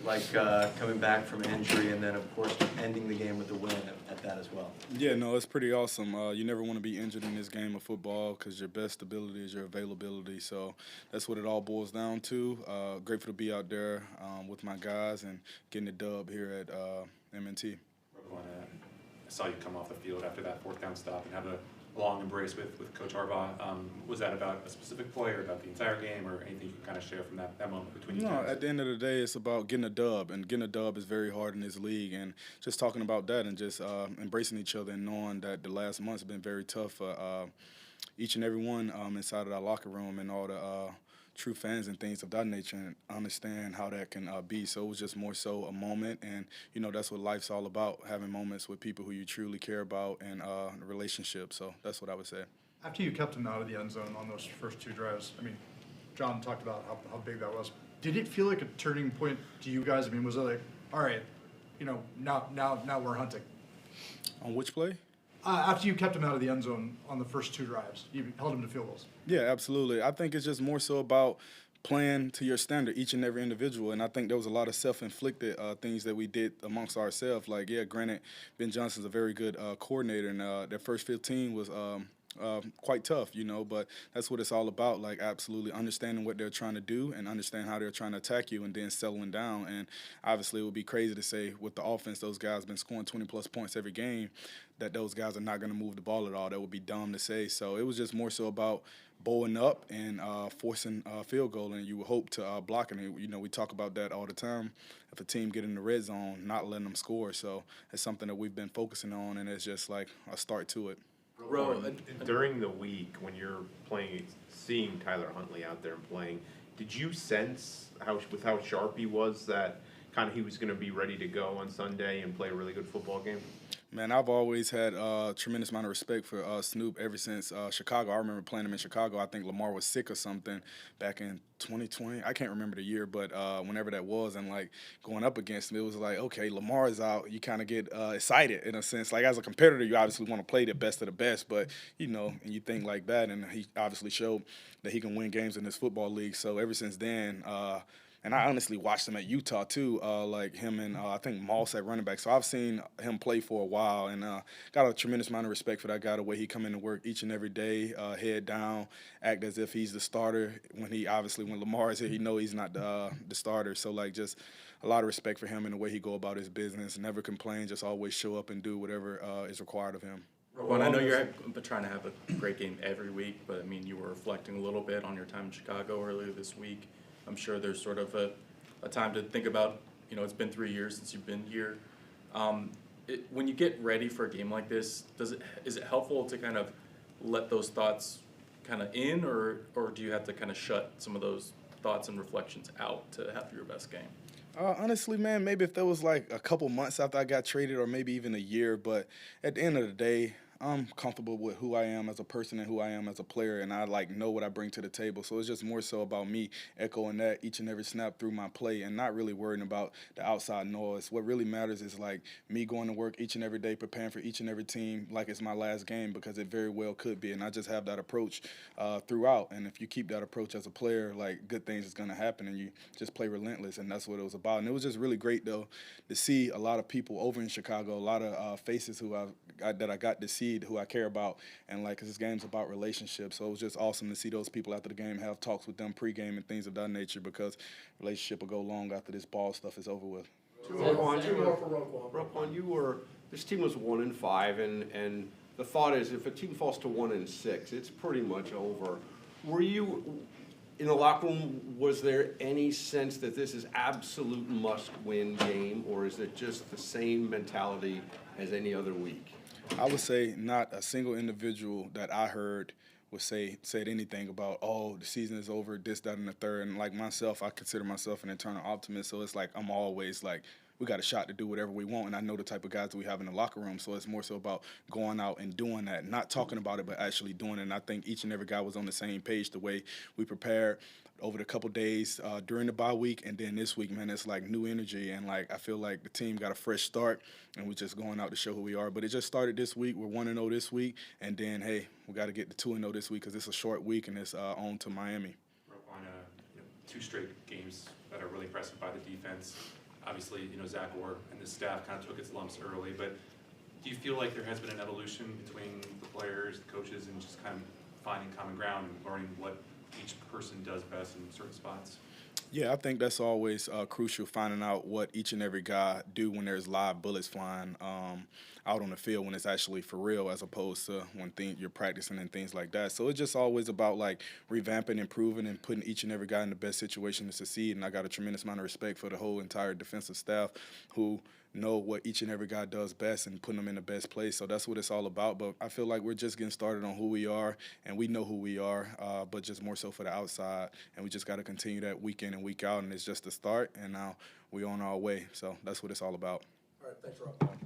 like coming back from an injury and then, of course, ending the game with the win at that as well? Yeah, no, it's pretty awesome. You never want to be injured in this game of football because your best ability is your availability. So that's what it all boils down to. Grateful to be out there with my guys and getting the dub here at MNT. Roquan, I saw you come off the field after that fourth down stop and have a long embrace with Coach Harbaugh. Was that about a specific play or about the entire game, or anything you can kind of share from that moment between you No, guys? at the end of the day, it's about getting a dub, and getting a dub is very hard in this league. And just talking about that and just embracing each other and knowing that the last months have been very tough for each and every one inside of our locker room and all the true fans and things of that nature, and understand how that can be. So it was just more so a moment, and that's what life's all about, having moments with people who you truly care about and relationships. So that's what I would say. After you kept him out of the end zone on those first two drives, I mean, John talked about how big that was. Did it feel like a turning point to you guys? I mean, was it like, all right, now we're hunting? On which play? After you kept him out of the end zone on the first two drives, you held him to field goals. Yeah, absolutely. I think it's just more so about playing to your standard, each and every individual. And I think there was a lot of self-inflicted things that we did amongst ourselves. Like, yeah, granted, Ben Johnson's a very good coordinator, and their first 15 was quite tough, but that's what it's all about, like absolutely understanding what they're trying to do and understand how they're trying to attack you and then settling down. And obviously it would be crazy to say with the offense those guys have been scoring 20-plus points every game that those guys are not going to move the ball at all. That would be dumb to say. So it was just more so about bowling up and forcing a field goal, and you would hope to block it. And, we talk about that all the time. If a team get in the red zone, not letting them score. So it's something that we've been focusing on, and it's just like a start to it. During the week when you're playing, seeing Tyler Huntley out there and playing, did you sense with how sharp he was that kind of he was going to be ready to go on Sunday and play a really good football game? Man, I've always had a tremendous amount of respect for Snoop ever since Chicago. I remember playing him in Chicago. I think Lamar was sick or something back in 2020. I can't remember the year, but whenever that was, and like going up against him, it was like, okay, Lamar is out. You kind of get excited in a sense. Like as a competitor, you obviously want to play the best of the best, but and you think like that, and he obviously showed that he can win games in this football league. So ever since then, and I honestly watched him at Utah too, like him and I think Moss at running back. So I've seen him play for a while, and got a tremendous amount of respect for that guy, the way he come into work each and every day, head down, act as if he's the starter. When Lamar is here, he know he's not the starter. So like just a lot of respect for him and the way he go about his business. Never complain, just always show up and do whatever is required of him. Well, I know you're trying to have a great game every week, but I mean, you were reflecting a little bit on your time in Chicago earlier this week. I'm sure there's sort of a time to think about, it's been 3 years since you've been here. When you get ready for a game like this, is it helpful to kind of let those thoughts kind of in, or do you have to kind of shut some of those thoughts and reflections out to have your best game? Honestly, man, maybe if there was like a couple months after I got traded or maybe even a year, but at the end of the day, I'm comfortable with who I am as a person and who I am as a player, and I know what I bring to the table. So it's just more so about me echoing that each and every snap through my play and not really worrying about the outside noise. What really matters is like me going to work each and every day, preparing for each and every team like it's my last game, because it very well could be. And I just have that approach throughout. And if you keep that approach as a player, like good things is going to happen, and you just play relentless. And that's what it was about. And it was just really great though to see a lot of people over in Chicago, a lot of faces that I got to see, who I care about, and like 'cause this game's about relationships. So it was just awesome to see those people after the game, have talks with them pregame and things of that nature, because relationship will go long after this ball stuff is over with. Roquan, this team was 1-5, and the thought is if a team falls to 1-6, it's pretty much over. Were you in the locker room? Was there any sense that this is absolute must-win game, or is it just the same mentality as any other week? I would say not a single individual that I heard said anything about, oh, the season is over, this, that, and the third. And like myself, I consider myself an eternal optimist. So it's like I'm always like, we got a shot to do whatever we want. And I know the type of guys that we have in the locker room. So it's more so about going out and doing that, not talking about it, but actually doing it. And I think each and every guy was on the same page the way we prepared over the couple days during the bye week, and then this week, man, it's like new energy, and like I feel like the team got a fresh start, and we're just going out to show who we are. But it just started this week. We're 1-0 this week, and then hey, we got to get to 2-0 this week because it's a short week and it's on to Miami. Roquan, 2 straight games that are really impressive by the defense. obviously, Zach Orr and the staff kind of took its lumps early, but do you feel like there has been an evolution between the players, the coaches, and just kind of finding common ground and learning what each person does best in certain spots? Yeah, I think that's always crucial, finding out what each and every guy do when there's live bullets flying out on the field, when it's actually for real, as opposed to when you're practicing and things like that. So it's just always about like revamping, improving, and putting each and every guy in the best situation to succeed. And I got a tremendous amount of respect for the whole entire defensive staff who know what each and every guy does best and putting them in the best place. So that's what it's all about. But I feel like we're just getting started on who we are, and we know who we are, but just more so for the outside. And we just got to continue that week in and week out, and it's just the start, and now we're on our way. So that's what it's all about. All right, thanks, Rob.